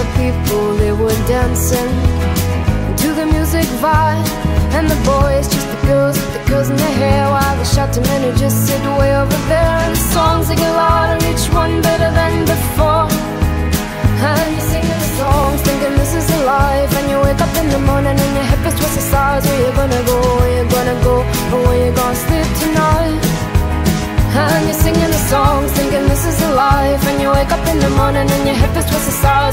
the people, they were dancing to the music vibe. And the boys chased the girls in their hair, while the shouting men who just sit way over there. And the songs they get louder, each one better than before. And you're singing the songs, thinking this is a life. And you wake up in the morning and your hip is twisted sides. Where you gonna go, where you gonna go, or where you gonna sleep tonight? And you're singing the songs, thinking this is a life. And you wake up in the morning and your hip is twisted sides.